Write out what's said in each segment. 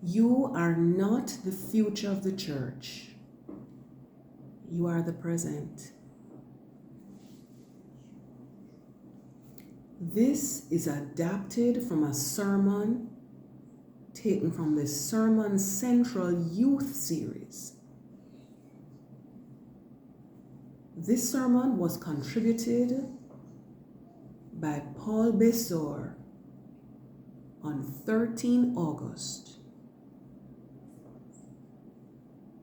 You are not the future of the church. You are the present. This is adapted from a sermon taken from the Sermon Central Youth Series. This sermon was contributed by Paul Basehore on 13 August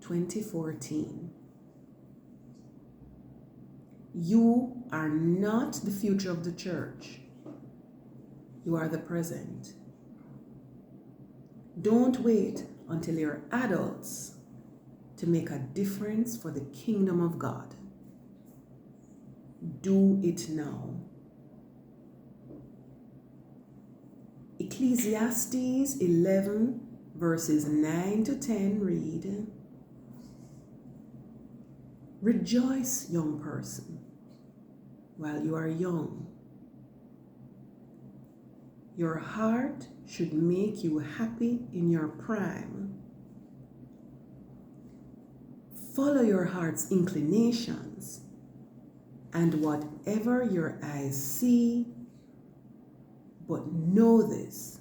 2014. You are not the future of the church. You are the present. Don't wait until you're adults to make a difference for the kingdom of God. Do it now. Ecclesiastes 11 verses 9 to 10 read, "Rejoice, young person, while you are young. Your heart should make you happy in your prime. Follow your heart's inclinations, and whatever your eyes see, but know this,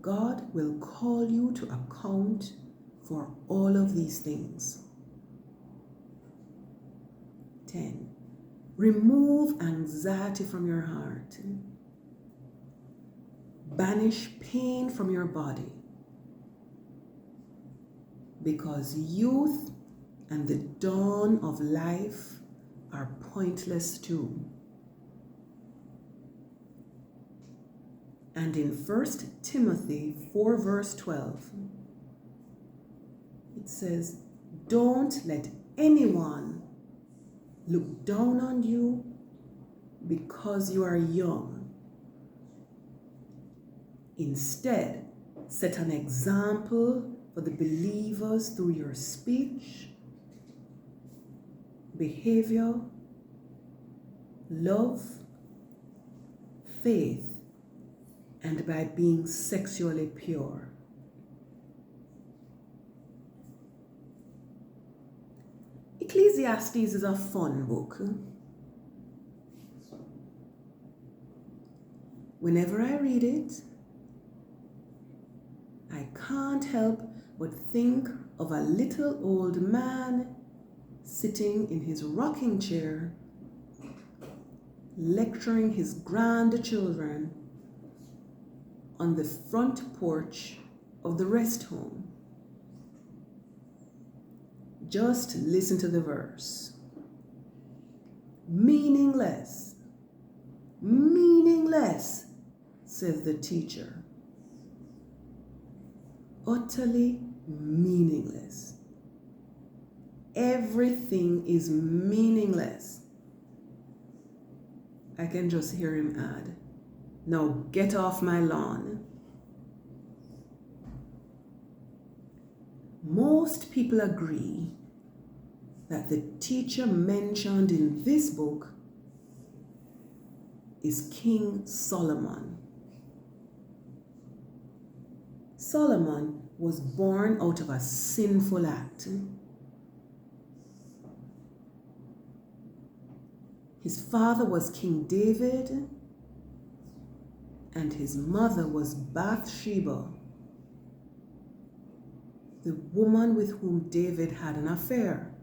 God will call you to account for all of these things." 10. Remove anxiety from your heart. Banish pain from your body, because youth and the dawn of life are pointless too. And in 1 Timothy 4 verse 12, it says, "Don't let anyone look down on you because you are young. Instead, set an example for the believers through your speech, behavior, love, faith, and by being sexually pure." Ecclesiastes is a fun book. Whenever I read it, I can't help but think of a little old man sitting in his rocking chair, lecturing his grandchildren on the front porch of the rest home. Just listen to the verse. "Meaningless, meaningless," says the teacher. Utterly meaningless. Everything is meaningless. I can just hear him add, "Now get off my lawn." Most people agree that the teacher mentioned in this book is King Solomon. Solomon was born out of a sinful act. His father was King David, and his mother was Bathsheba, the woman with whom David had an affair.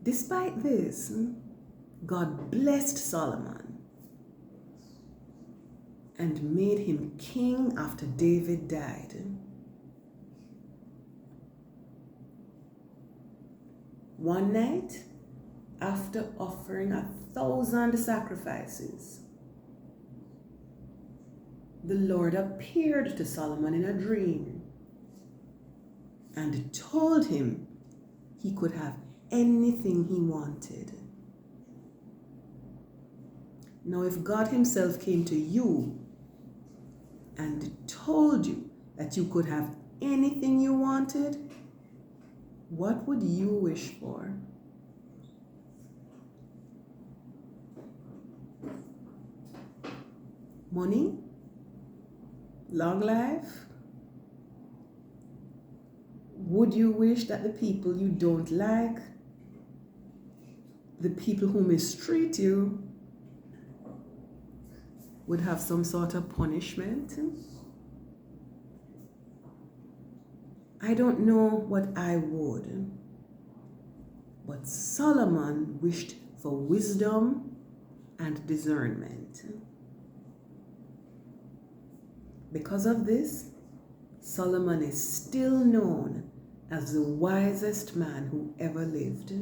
Despite this, God blessed Solomon and made him king after David died. One night, after offering 1,000 sacrifices, the Lord appeared to Solomon in a dream and told him he could have anything he wanted. Now, if God himself came to you and told you that you could have anything you wanted, what would you wish for? Money? Long life? Would you wish that the people you don't like, the people who mistreat you, would have some sort of punishment? I don't know what I would, but Solomon wished for wisdom and discernment. Because of this, Solomon is still known as the wisest man who ever lived.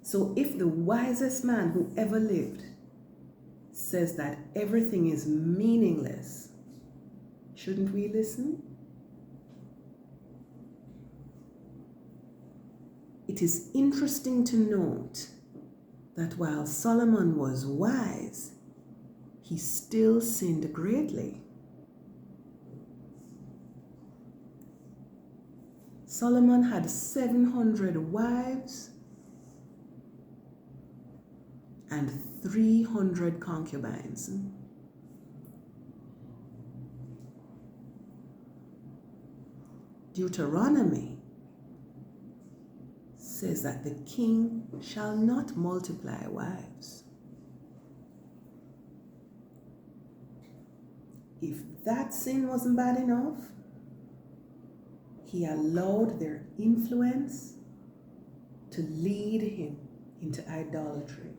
So if the wisest man who ever lived says that everything is meaningless, shouldn't we listen? It is interesting to note that while Solomon was wise, he still sinned greatly. Solomon had 700 wives and 300 concubines. Deuteronomy says that the king shall not multiply wives. If that sin wasn't bad enough, he allowed their influence to lead him into idolatry.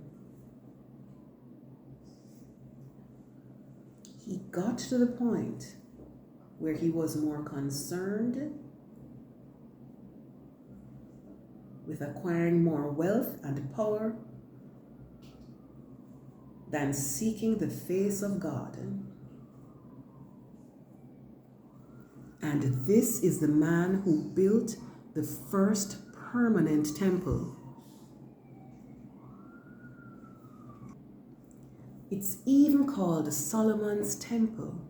He got to the point where he was more concerned with acquiring more wealth and power than seeking the face of God. And this is the man who built the first permanent temple. It's even called Solomon's Temple.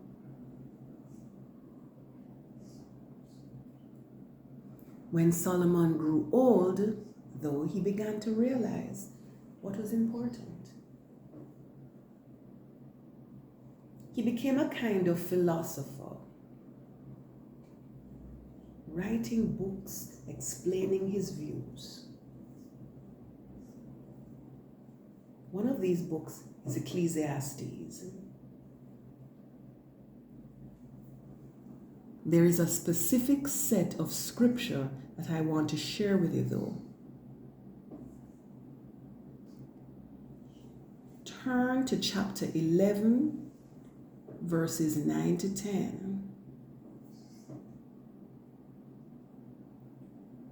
When Solomon grew old, though, he began to realize what was important. He became a kind of philosopher, writing books explaining his views. One of these books is Ecclesiastes. There is a specific set of scripture that I want to share with you, though. Turn to chapter 11, verses 9 to 10.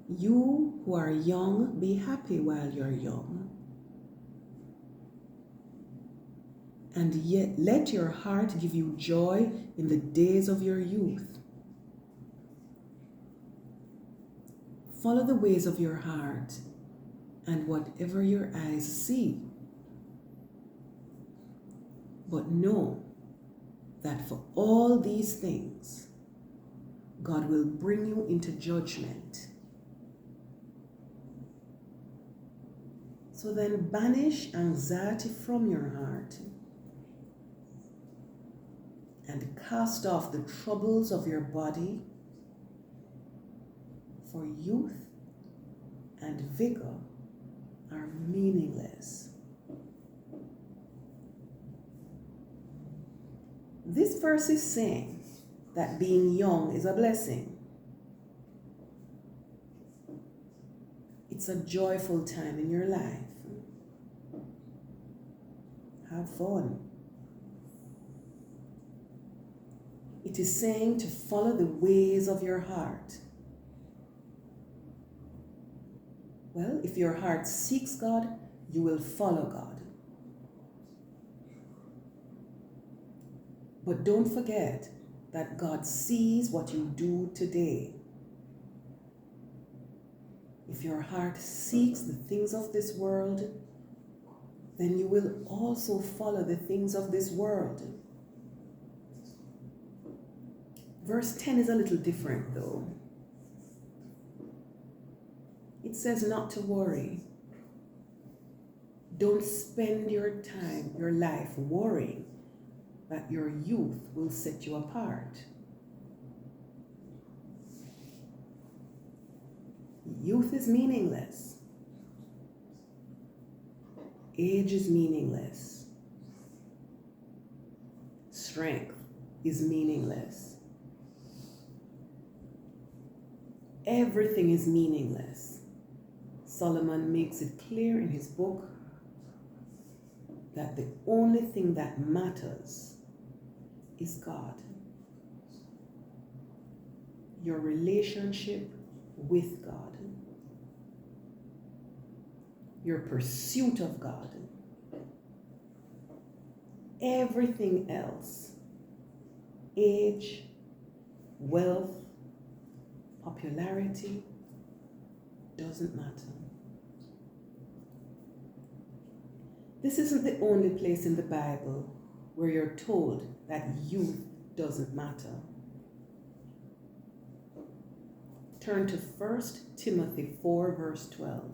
You who are young, be happy while you're young. And yet let your heart give you joy in the days of your youth. Follow the ways of your heart and whatever your eyes see. But know that for all these things, God will bring you into judgment. So then banish anxiety from your heart and cast off the troubles of your body, for youth and vigor are meaningless. This verse is saying that being young is a blessing. It's a joyful time in your life. Have fun. It is saying to follow the ways of your heart. Well, if your heart seeks God, you will follow God. But don't forget that God sees what you do today. If your heart seeks the things of this world, then you will also follow the things of this world. Verse 10 is a little different, though. It says not to worry. Don't spend your time, your life worrying that your youth will set you apart. Youth is meaningless. Age is meaningless. Strength is meaningless. Everything is meaningless. Solomon makes it clear in his book that the only thing that matters is God. Your relationship with God. Your pursuit of God. Everything else, age, wealth, popularity, doesn't matter. This isn't the only place in the Bible where you're told that youth doesn't matter. Turn to 1 Timothy 4, verse 12.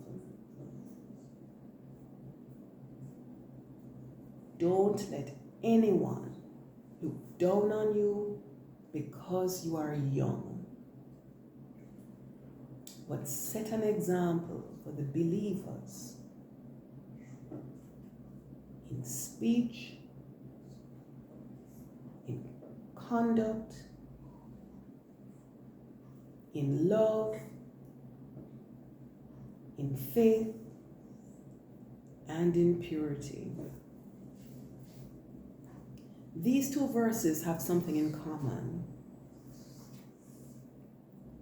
Don't let anyone look down on you because you are young, but set an example for the believers in speech, in conduct, in love, in faith, and in purity. These two verses have something in common.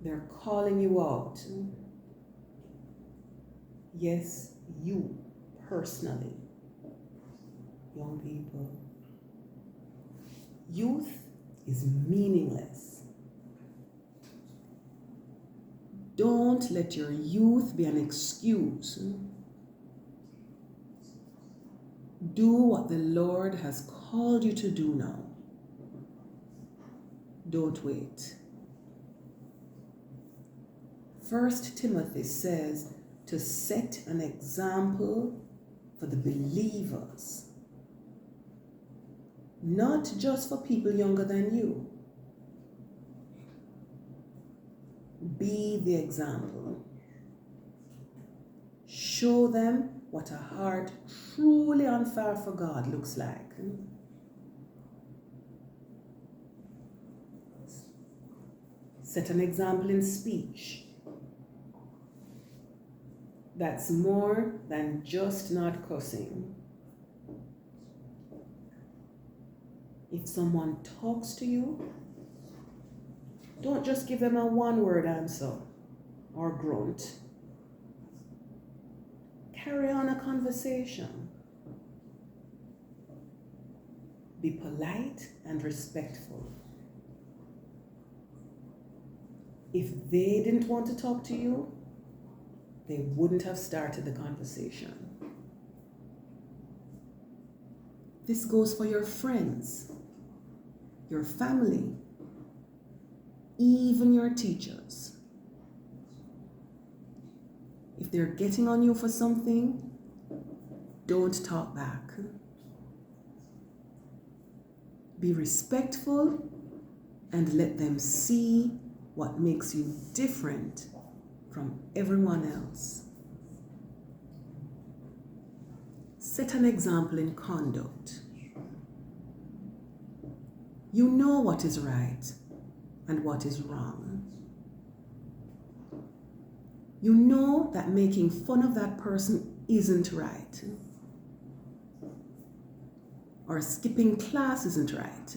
They're calling you out. Yes, you personally, young people. Youth is meaningless. Don't let your youth be an excuse. Do what the Lord has called you to do now. Don't wait. 1 Timothy says to set an example for the believers, not just for people younger than you. Be the example. Show them what a heart truly on fire for God looks like. Set an example in speech. That's more than just not cussing. If someone talks to you, don't just give them a one-word answer or grunt. Carry on a conversation. Be polite and respectful. If they didn't want to talk to you, they wouldn't have started the conversation. This goes for your friends, your family, even your teachers. If they're getting on you for something, don't talk back. Be respectful and let them see what makes you different from everyone else. Set an example in conduct. You know what is right and what is wrong. You know that making fun of that person isn't right. Or skipping class isn't right.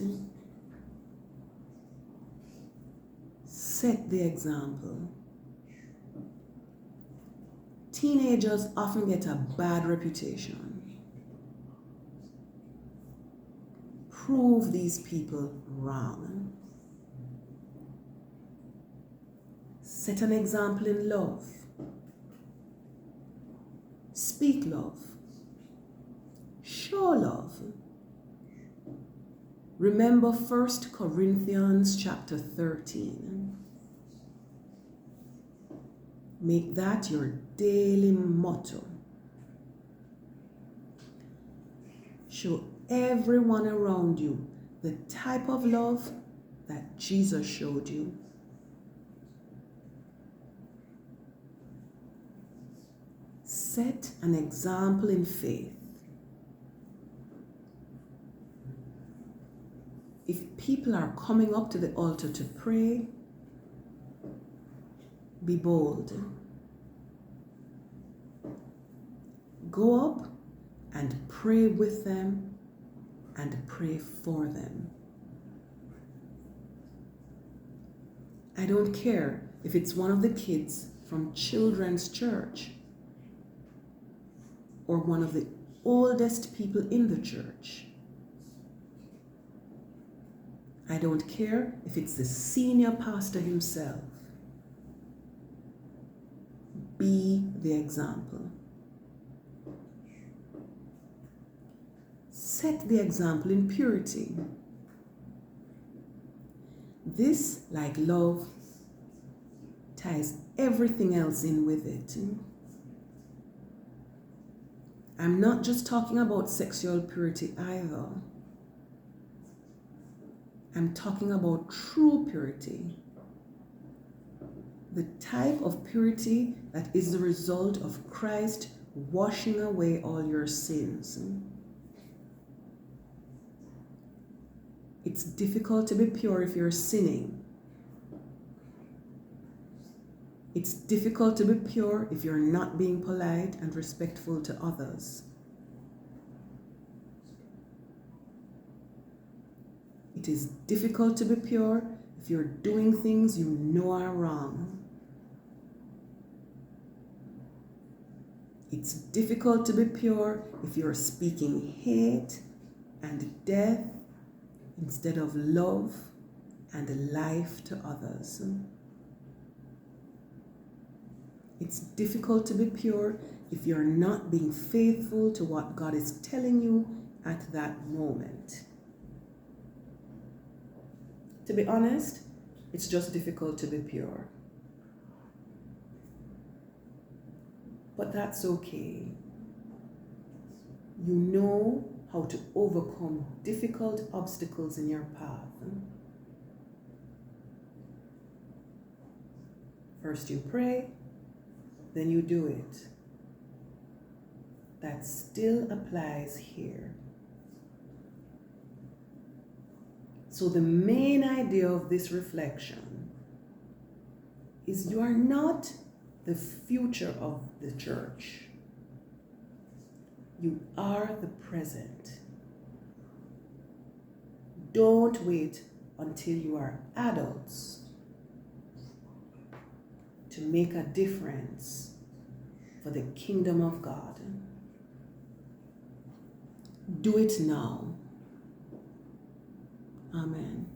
Set the example. Teenagers often get a bad reputation. Prove these people wrong. Set an example in love. Speak love. Show love. Remember 1 Corinthians chapter 13. Make that your daily motto. Show everyone around you the type of love that Jesus showed you. Set an example in faith. If people are coming up to the altar to pray, be bold. Go up and pray with them and pray for them. I don't care if it's one of the kids from children's church or one of the oldest people in the church. I don't care if it's the senior pastor himself. Be the example. Set the example in purity. This, like love, ties everything else in with it. I'm not just talking about sexual purity either. I'm talking about true purity. The type of purity that is the result of Christ washing away all your sins. It's difficult to be pure if you're sinning. It's difficult to be pure if you're not being polite and respectful to others. It is difficult to be pure if you're doing things you know are wrong. It's difficult to be pure if you're speaking hate and death instead of love and life to others. It's difficult to be pure if you're not being faithful to what God is telling you at that moment. To be honest, it's just difficult to be pure. But that's okay. You know how to overcome difficult obstacles in your path. First you pray, then you do it. That still applies here. So the main idea of this reflection is you are not the future of the church. You are the present. Don't wait until you are adults to make a difference for the kingdom of God. Do it now. Amen.